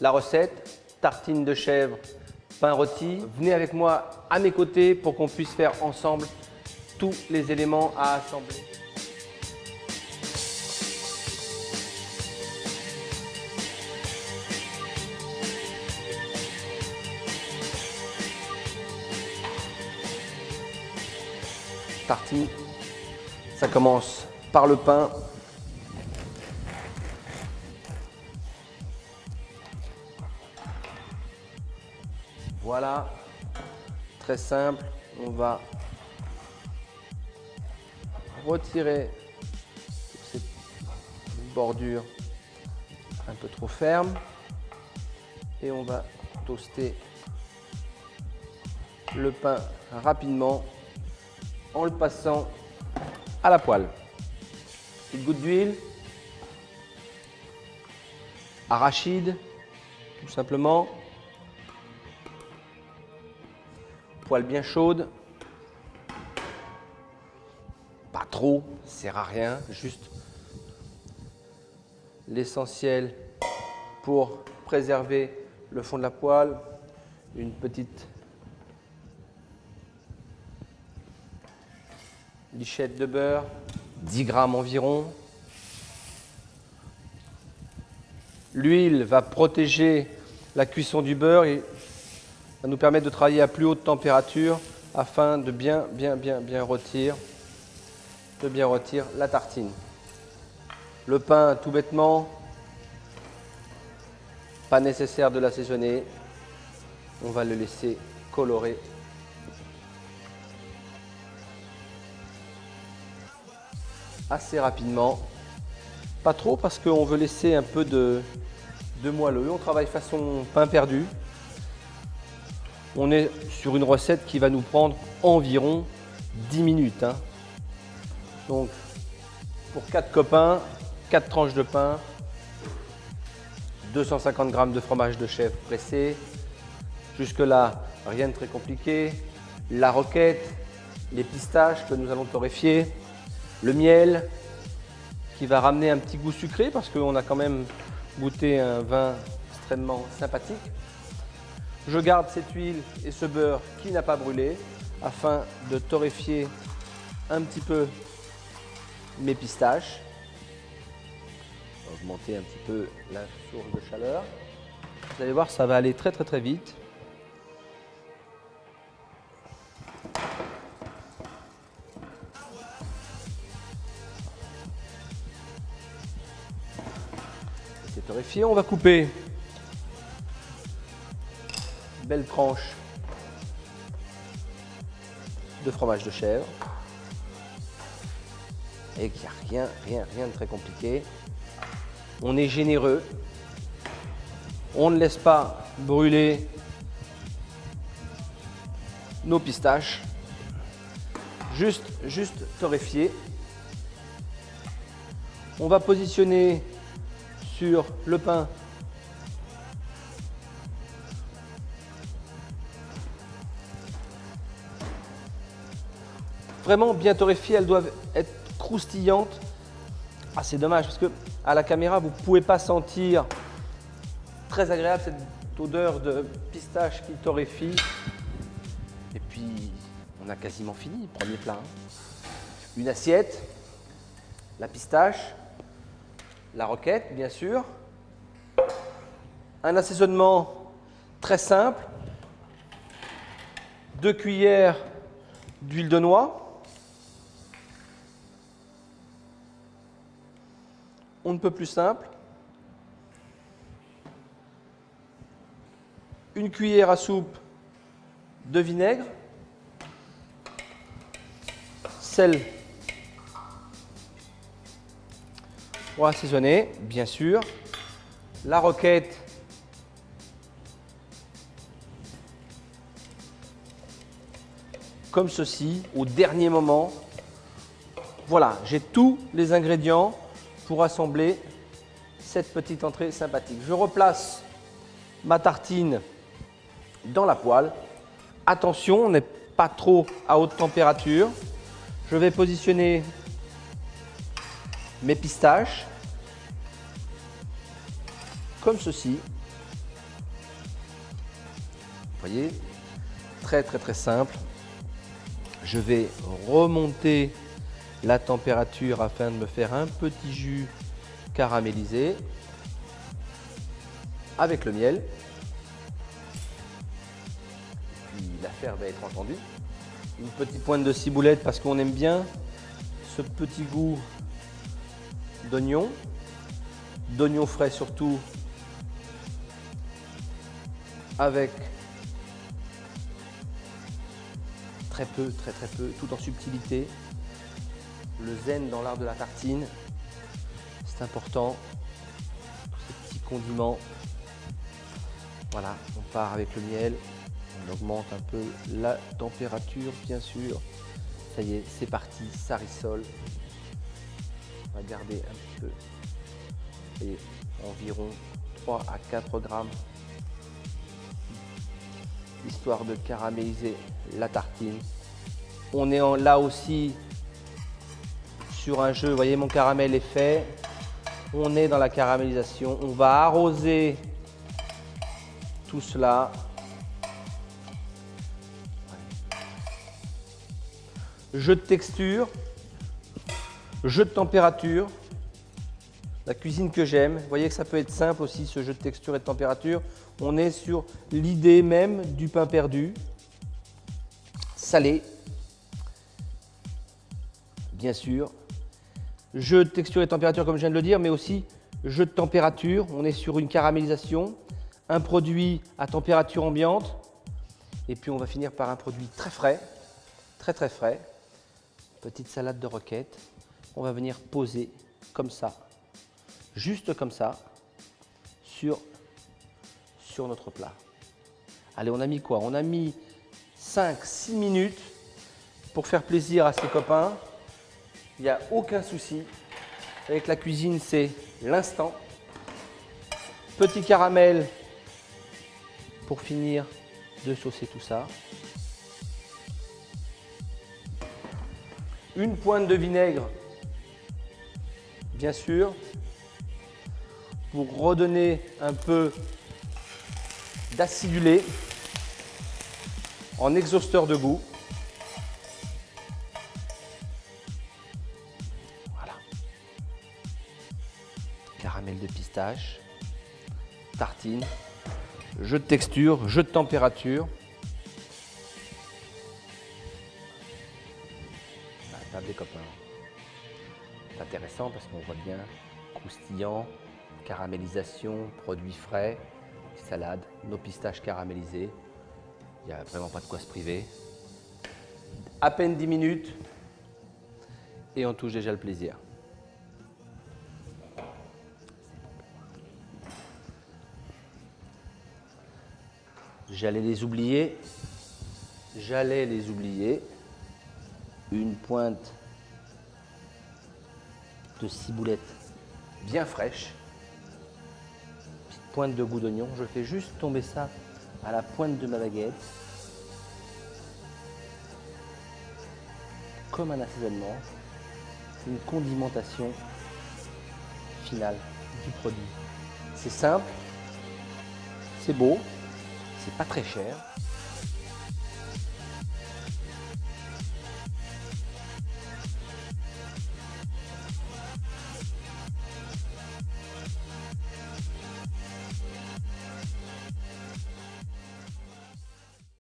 la recette, tartine de chèvre, pain rôti. Venez avec moi à mes côtés pour qu'on puisse faire ensemble tous les éléments à assembler. Tartine, ça commence par le pain. Voilà, très simple. On va retirer cette bordure un peu trop ferme et on va toaster le pain rapidement en le passant à la poêle. Petite goutte d'huile, arachide, tout simplement. Poêle bien chaude. Pas trop, ça sert à rien, juste l'essentiel pour préserver le fond de la poêle. Une petite lichette de beurre, 10 grammes environ. L'huile va protéger la cuisson du beurre et va nous permettre de travailler à plus haute température afin de bien rôtir la tartine. Le pain, tout bêtement, pas nécessaire de l'assaisonner. On va le laisser colorer. Assez rapidement, pas trop parce qu'on veut laisser un peu de moelleux. On travaille façon pain perdu. On est sur une recette qui va nous prendre environ 10 minutes. Hein. Donc pour 4 copains, 4 tranches de pain, 250 g de fromage de chèvre pressé. Jusque là, rien de très compliqué. La roquette, les pistaches que nous allons torréfier. Le miel qui va ramener un petit goût sucré parce qu'on a quand même goûté un vin extrêmement sympathique. Je garde cette huile et ce beurre qui n'a pas brûlé afin de torréfier un petit peu mes pistaches. On va augmenter un petit peu la source de chaleur. Vous allez voir, ça va aller très vite. C'est torréfié, on va couper une belle tranche de fromage de chèvre et qu'il n'y a rien de très compliqué. On est généreux, on ne laisse pas brûler nos pistaches, juste torréfier. On va positionner sur le pain vraiment bien torréfiées, elles doivent être croustillantes. Ah, c'est dommage parce que à la caméra vous ne pouvez pas sentir très agréable cette odeur de pistache qui torréfie. Et puis on a quasiment fini, premier plat. Une assiette, la pistache, la roquette, bien sûr. Un assaisonnement très simple. 2 cuillères d'huile de noix. On ne peut plus simple. 1 cuillère à soupe de vinaigre. Sel. Pour assaisonner, bien sûr. La roquette. Comme ceci, au dernier moment. Voilà, j'ai tous les ingrédients pour assembler cette petite entrée sympathique. Je replace ma tartine dans la poêle. Attention, on n'est pas trop à haute température. Je vais positionner mes pistaches comme ceci. voyez, très très très simple. Je vais remonter la température afin de me faire un petit jus caramélisé avec le miel. Puis l'affaire va être entendue. Une petite pointe de ciboulette parce qu'on aime bien ce petit goût d'oignon frais surtout, avec très peu, très peu, tout en subtilité. Le zen dans l'art de la tartine, c'est important. Tous ces petits condiments. Voilà, on part avec le miel, on augmente un peu la température, bien sûr. Ça y est, c'est parti, ça rissole. On va garder un petit peu, vous voyez, environ 3 à 4 grammes, histoire de caraméliser la tartine. On est là aussi sur un jeu, vous voyez, mon caramel est fait. On est dans la caramélisation. On va arroser tout cela. Jeu de texture, jeu de température. La cuisine que j'aime, vous voyez que ça peut être simple aussi, ce jeu de texture et de température. On est sur l'idée même du pain perdu, salé, bien sûr. Jeu de texture et de température comme je viens de le dire, mais aussi jeu de température. On est sur une caramélisation, un produit à température ambiante. Et puis on va finir par un produit très frais, très très frais. Petite salade de roquette. On va venir poser comme ça, juste comme ça, sur notre plat. Allez, on a mis quoi? On a mis 5-6 minutes pour faire plaisir à ses copains. Il n'y a aucun souci. Avec la cuisine, c'est l'instant. Petit caramel pour finir de saucer tout ça. Une pointe de vinaigre, bien sûr, pour redonner un peu d'acidulé en exhausteur de goût. Voilà. Caramel de pistache, tartine, jeu de texture, jeu de température. La table des copains. C'est intéressant parce qu'on voit bien croustillant, caramélisation, produits frais, salade, nos pistaches caramélisées. Il n'y a vraiment pas de quoi se priver. À peine 10 minutes et on touche déjà le plaisir. J'allais les oublier. Une pointe de ciboulette bien fraîche. Petite pointe de goût d'oignon. Je fais juste tomber ça à la pointe de ma baguette. Comme un assaisonnement. Une condimentation finale du produit. C'est simple, c'est beau, c'est pas très cher.